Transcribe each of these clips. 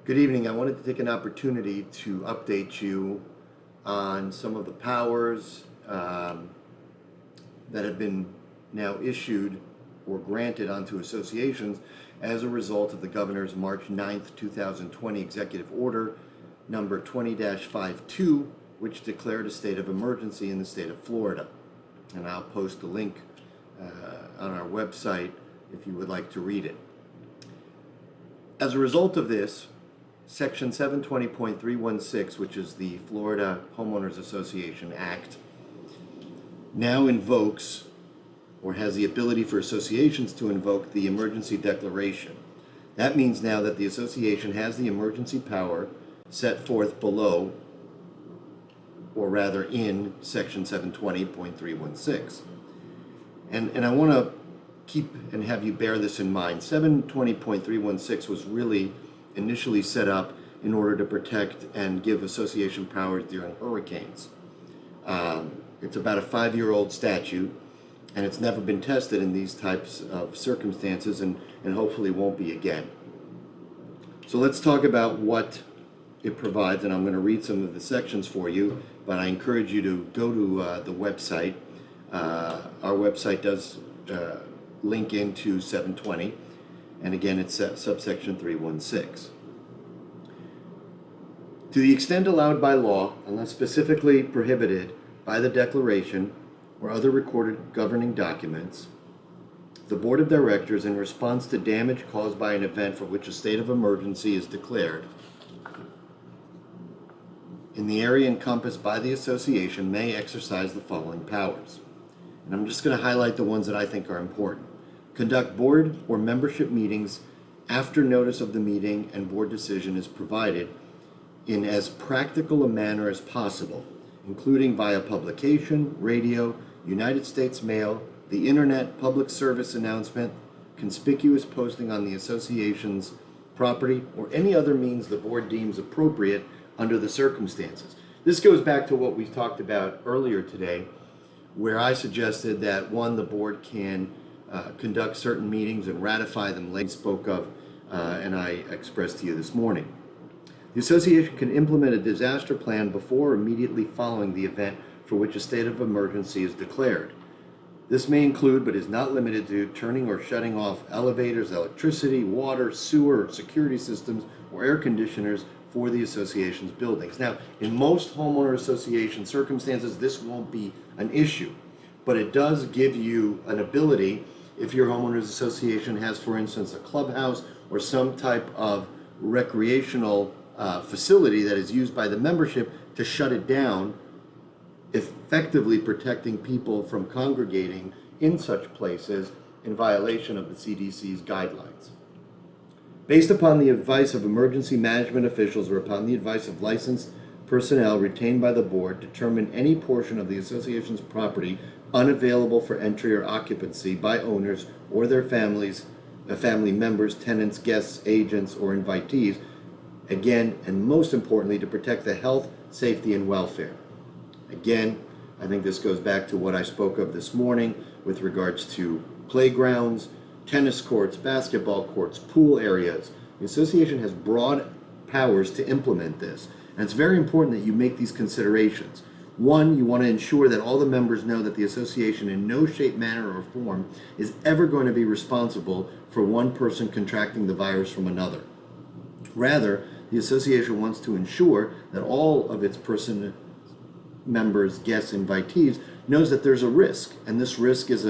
Good evening. I wanted to take an opportunity to update you on some of the powers that have been now issued or granted onto associations as a result of the Governor's March 9th, 2020 Executive Order number 20-52, which declared a state of emergency in the state of Florida. And I'll post a link on our website if you would like to read it. As a result of this, Section 720.316, which is the Florida Homeowners Association Act, now invokes or has the ability for associations to invoke the emergency declaration. That means now that the association has the emergency power set forth below, or rather in Section 720.316. And I want to keep and have you bear this in mind. 720.316 was really initially set up in order to protect and give association powers during hurricanes. It's about a 5-year-old statute, and it's never been tested in these types of circumstances, and hopefully won't be again. So let's talk about what it provides, and I'm going to read some of the sections for you, but I encourage you to go to the website. Our website does link into 720, and again it's subsection 316. To the extent allowed by law, unless specifically prohibited by the declaration or other recorded governing documents, the Board of Directors, in response to damage caused by an event for which a state of emergency is declared in the area encompassed by the association, may exercise the following powers. And I'm just going to highlight the ones that I think are important. Conduct board or membership meetings after notice of the meeting and board decision is provided in as practical a manner as possible, including via publication, radio, United States mail, the internet, public service announcement, conspicuous posting on the association's property, or any other means the board deems appropriate under the circumstances. This goes back to what we talked about earlier today, where I suggested that one, the board can conduct certain meetings and ratify them, like spoke of, and I expressed to you this morning. The association can implement a disaster plan before or immediately following the event for which a state of emergency is declared. This may include, but is not limited to, turning or shutting off elevators, electricity, water, sewer, security systems, or air conditioners for the association's buildings. Now, in most homeowner association circumstances, this won't be an issue, but it does give you an ability, if your homeowners association has, for instance, a clubhouse or some type of recreational facility that is used by the membership, to shut it down, effectively protecting people from congregating in such places in violation of the CDC's guidelines. Based upon the advice of emergency management officials or upon the advice of licensed personnel retained by the board, determine any portion of the association's property unavailable for entry or occupancy by owners or their families, family members, tenants, guests, agents, or invitees, again, and most importantly, to protect the health, safety, and welfare. Again, I think this goes back to what I spoke of this morning with regards to playgrounds, tennis courts, basketball courts, pool areas. The association has broad powers to implement this, and it's very important that you make these considerations. One, you want to ensure that all the members know that the association in no shape, manner, or form is ever going to be responsible for one person contracting the virus from another. Rather, the association wants to ensure that all of its members, guests, invitees knows that there's a risk, and this risk is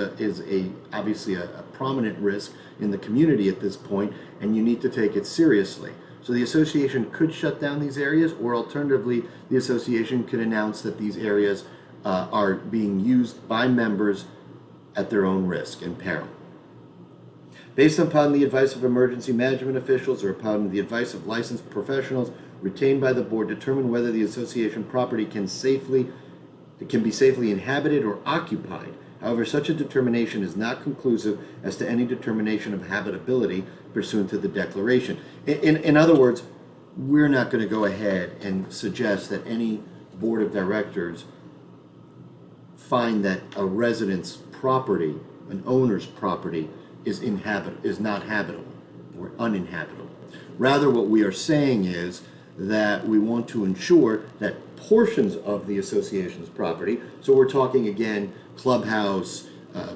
obviously a prominent risk in the community at this point, and you need to take it seriously. So the association could shut down these areas, or alternatively, the association could announce that these areas are being used by members at their own risk and peril. Based upon the advice of emergency management officials or upon the advice of licensed professionals retained by the board, determine whether the association property can be safely inhabited or occupied. However, such a determination is not conclusive as to any determination of habitability pursuant to the declaration. In other words, we're not going to go ahead and suggest that any board of directors find that a resident's property, an owner's property, is not habitable or uninhabitable. Rather, what we are saying is that we want to ensure that portions of the association's property, so we're talking again, clubhouse,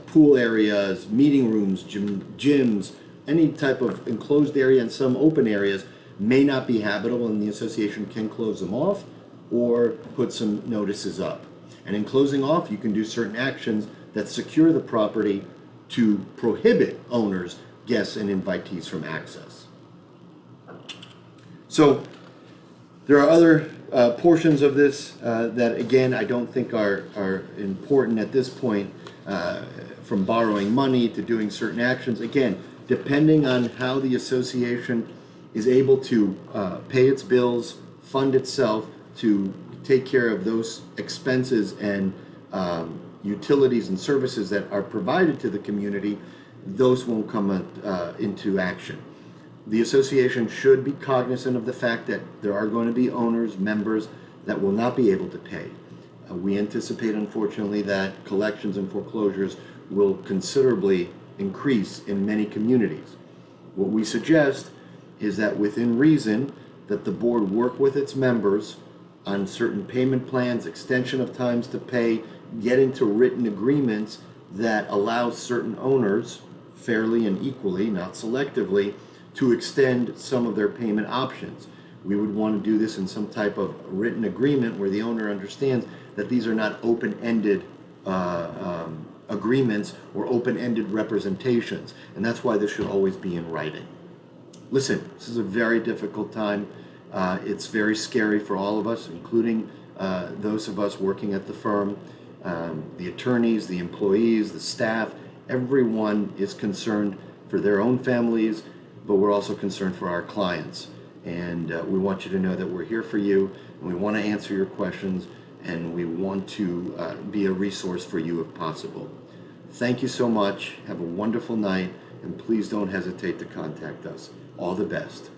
pool areas, meeting rooms, gyms, any type of enclosed area and some open areas may not be habitable, and the association can close them off or put some notices up. And in closing off, you can do certain actions that secure the property to prohibit owners, guests, and invitees from access. So there are other portions of this that, again, I don't think are important at this point, from borrowing money to doing certain actions. Again, depending on how the association is able to pay its bills, fund itself to take care of those expenses and utilities and services that are provided to the community, those won't come into action. The association should be cognizant of the fact that there are going to be owners, members that will not be able to pay. We anticipate, unfortunately, that collections and foreclosures will considerably increase in many communities. What we suggest is that within reason, that the board work with its members on certain payment plans, extension of times to pay, get into written agreements that allow certain owners, fairly and equally, not selectively, to extend some of their payment options. We would want to do this in some type of written agreement where the owner understands that these are not open-ended agreements or open-ended representations, and that's why this should always be in writing. Listen, this is a very difficult time. It's very scary for all of us, including those of us working at the firm, the attorneys, the employees, the staff. Everyone is concerned for their own families, but we're also concerned for our clients. And we want you to know that we're here for you, and we want to answer your questions, and we want to be a resource for you if possible. Thank you so much. Have a wonderful night, and please don't hesitate to contact us. All the best.